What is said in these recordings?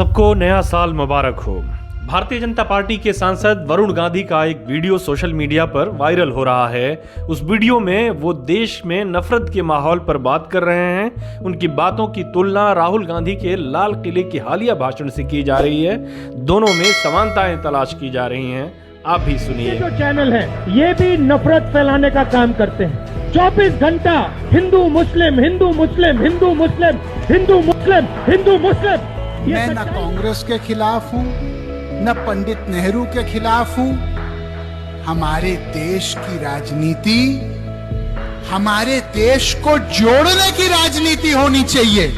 सबको नया साल मुबारक हो। भारतीय जनता पार्टी के सांसद वरुण गांधी का एक वीडियो सोशल मीडिया पर वायरल हो रहा है। उस वीडियो में वो देश में नफरत के माहौल पर बात कर रहे हैं। उनकी बातों की तुलना राहुल गांधी के लाल किले के हालिया भाषण से की जा रही है। दोनों में समानताएं तलाश की जा रही हैं। आप भी सुनिए। जो चैनल है ये भी नफरत फैलाने का काम करते हैं। 24 घंटा हिंदू मुस्लिम हिंदू मुस्लिम हिंदू मुस्लिम हिंदू मुस्लिम हिंदू मुस्लिम। मैं न कांग्रेस के खिलाफ हूँ न पंडित नेहरू के खिलाफ हूँ। हमारे देश की राजनीति हमारे देश को जोड़ने की राजनीति होनी चाहिए,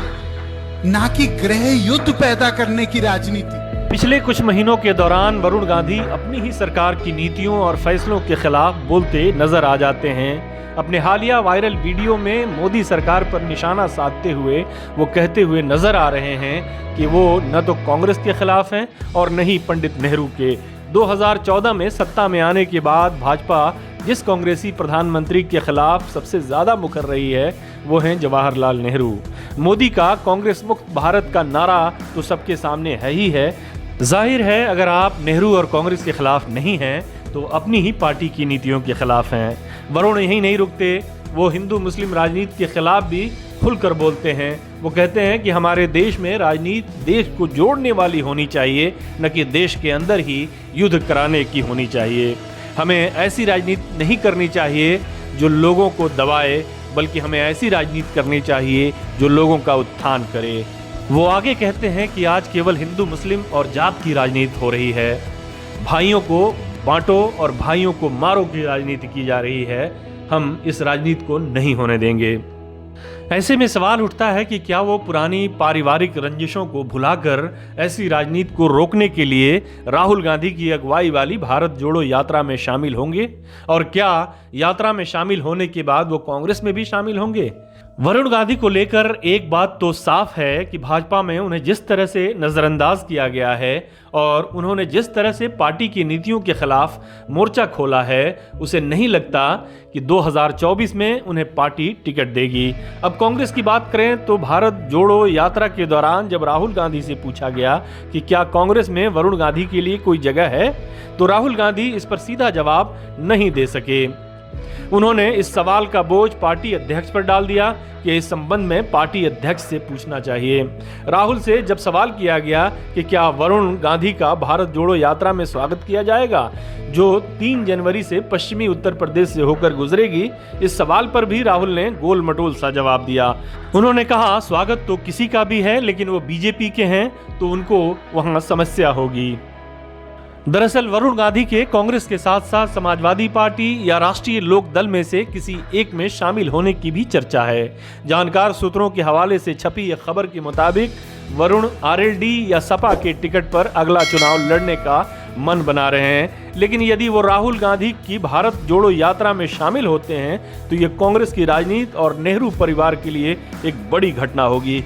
ना कि गृह युद्ध पैदा करने की राजनीति। पिछले कुछ महीनों के दौरान वरुण गांधी अपनी ही सरकार की नीतियों और फैसलों के खिलाफ बोलते नजर आ जाते हैं। अपने हालिया वायरल वीडियो में मोदी सरकार पर निशाना साधते हुए वो कहते हुए नजर आ रहे हैं कि वो न तो कांग्रेस के खिलाफ हैं और न ही पंडित नेहरू के। 2014 में सत्ता में आने के बाद भाजपा जिस कांग्रेसी प्रधानमंत्री के खिलाफ सबसे ज्यादा मुकर रही है वो हैं जवाहरलाल नेहरू। मोदी का कांग्रेस मुक्त भारत का नारा तो सबके सामने है ही है। जाहिर है अगर आप नेहरू और कांग्रेस के खिलाफ नहीं हैं तो अपनी ही पार्टी की नीतियों के खिलाफ हैं। वरुण यही नहीं रुकते, वो हिंदू मुस्लिम राजनीति के खिलाफ भी खुलकर बोलते हैं। वो कहते हैं कि हमारे देश में राजनीति देश को जोड़ने वाली होनी चाहिए, न कि देश के अंदर ही युद्ध कराने की होनी चाहिए। हमें ऐसी राजनीति नहीं करनी चाहिए जो लोगों को दबाए, बल्कि हमें ऐसी राजनीति करनी चाहिए जो लोगों का उत्थान करे। वो आगे कहते हैं कि आज केवल हिंदू मुस्लिम और जात की राजनीति हो रही है। भाइयों को बांटो और भाइयों को मारो की राजनीति की जा रही है। हम इस राजनीति को नहीं होने देंगे। ऐसे में सवाल उठता है कि क्या वो पुरानी पारिवारिक रंजिशों को भुलाकर ऐसी राजनीति को रोकने के लिए राहुल गांधी की अगुवाई वाली भारत जोड़ो यात्रा में शामिल होंगे, और क्या यात्रा में शामिल होने के बाद वो कांग्रेस में भी शामिल होंगे। वरुण गांधी को लेकर एक बात तो साफ है कि भाजपा में उन्हें जिस तरह से नजरअंदाज किया गया है और उन्होंने जिस तरह से पार्टी की नीतियों के खिलाफ मोर्चा खोला है, उसे नहीं लगता कि 2024 में उन्हें पार्टी टिकट देगी। अब कांग्रेस की बात करें तो भारत जोड़ो यात्रा के दौरान जब राहुल गांधी से पूछा गया कि क्या कांग्रेस में वरुण गांधी के लिए कोई जगह है, तो राहुल गांधी इस पर सीधा जवाब नहीं दे सके। उन्होंने इस सवाल का बोझ पार्टी अध्यक्ष पर डाल दिया कि इस संबंध में पार्टी अध्यक्ष से पूछना चाहिए। राहुल से जब सवाल किया गया कि क्या वरुण गांधी का भारत जोड़ो यात्रा में स्वागत किया जाएगा जो 3 जनवरी से पश्चिमी उत्तर प्रदेश से होकर गुजरेगी, इस सवाल पर भी राहुल ने गोल मटोल सा जवाब दिया। उन्होंने कहा स्वागत तो किसी का भी है, लेकिन वो बीजेपी के हैं तो उनको वहां समस्या होगी। दरअसल वरुण गांधी के कांग्रेस के साथ साथ समाजवादी पार्टी या राष्ट्रीय लोक दल में से किसी एक में शामिल होने की भी चर्चा है। जानकार सूत्रों के हवाले से छपी एक खबर के मुताबिक वरुण आरएलडी या सपा के टिकट पर अगला चुनाव लड़ने का मन बना रहे हैं। लेकिन यदि वो राहुल गांधी की भारत जोड़ो यात्रा में शामिल होते हैं तो ये कांग्रेस की राजनीति और नेहरू परिवार के लिए एक बड़ी घटना होगी।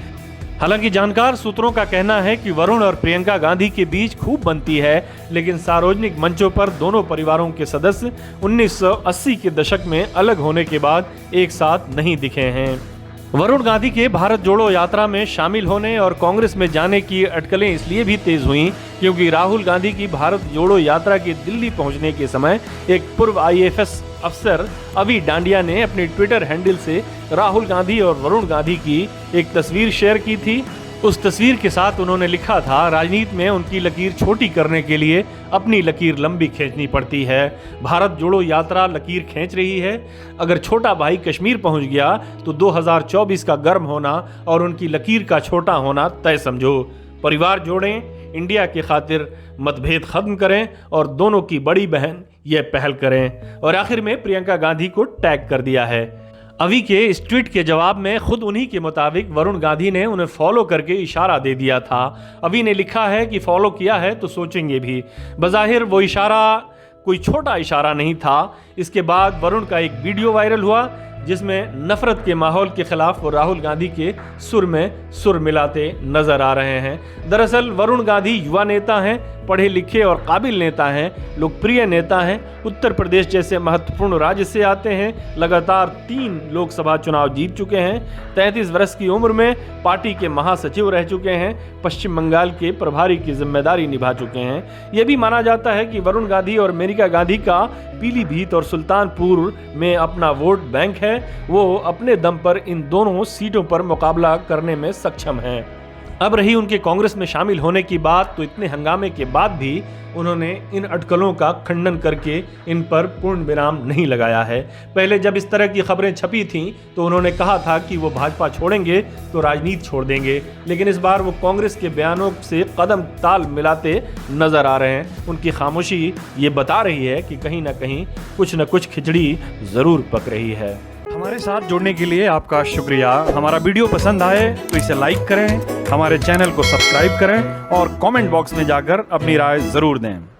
हालांकि जानकार सूत्रों का कहना है कि वरुण और प्रियंका गांधी के बीच खूब बनती है, लेकिन सार्वजनिक मंचों पर दोनों परिवारों के सदस्य 1980 के दशक में अलग होने के बाद एक साथ नहीं दिखे हैं। वरुण गांधी के भारत जोड़ो यात्रा में शामिल होने और कांग्रेस में जाने की अटकलें इसलिए भी तेज हुई क्योंकि राहुल गांधी की भारत जोड़ो यात्रा के दिल्ली पहुंचने के समय एक पूर्व आईएएस अफसर अभी डांडिया ने अपने ट्विटर हैंडल से राहुल गांधी और वरुण गांधी की एक तस्वीर शेयर की थी। उस तस्वीर के साथ उन्होंने लिखा था, राजनीति में उनकी लकीर छोटी करने के लिए अपनी लकीर लंबी खींचनी पड़ती है। भारत जोड़ो यात्रा लकीर खींच रही है। अगर छोटा भाई कश्मीर पहुंच गया तो 2024 का गर्म होना और उनकी लकीर का छोटा होना तय समझो। परिवार जोड़ें, इंडिया की खातिर मतभेद खत्म करें और दोनों की बड़ी बहन यह पहल करें। और आखिर में प्रियंका गांधी को टैग कर दिया है। अभी के इस ट्वीट के जवाब में खुद उन्हीं के मुताबिक वरुण गांधी ने उन्हें फॉलो करके इशारा दे दिया था। अभी ने लिखा है कि फॉलो किया है तो सोचेंगे भी। बज़ाहिर वो इशारा कोई छोटा इशारा नहीं था। इसके बाद वरुण का एक वीडियो वायरल हुआ जिसमें नफरत के माहौल के खिलाफ वो राहुल गांधी के सुर में सुर मिलाते नजर आ रहे हैं। दरअसल वरुण गांधी युवा नेता हैं, पढ़े लिखे और काबिल नेता हैं, लोकप्रिय नेता हैं, उत्तर प्रदेश जैसे महत्वपूर्ण राज्य से आते हैं, लगातार 3 लोकसभा चुनाव जीत चुके हैं, 33 वर्ष की उम्र में पार्टी के महासचिव रह चुके हैं, पश्चिम बंगाल के प्रभारी की जिम्मेदारी निभा चुके हैं। यह भी माना जाता है कि वरुण गांधी और मेनका गांधी का पीलीभीत और सुल्तानपुर में अपना वोट बैंक है। वो अपने दम पर इन दोनों सीटों पर मुकाबला करने में सक्षम हैं। अब रही उनके कांग्रेस में शामिल होने की बात, तो इतने हंगामे के बाद भी उन्होंने इन अटकलों का खंडन करके इन पर पूर्ण विराम नहीं लगाया है। पहले जब इस तरह की खबरें छपी थीं तो उन्होंने कहा था कि वो भाजपा छोड़ेंगे तो राजनीति छोड़ देंगे, लेकिन इस बार वो कांग्रेस के बयानों से कदम ताल मिलाते नजर आ रहे हैं। उनकी खामोशी ये बता रही है कि कहीं ना कहीं कुछ न कुछ खिचड़ी ज़रूर पक रही है। हमारे साथ जुड़ने के लिए आपका शुक्रिया। हमारा वीडियो पसंद आए तो इसे लाइक करें, हमारे चैनल को सब्सक्राइब करें और कमेंट बॉक्स में जाकर अपनी राय ज़रूर दें।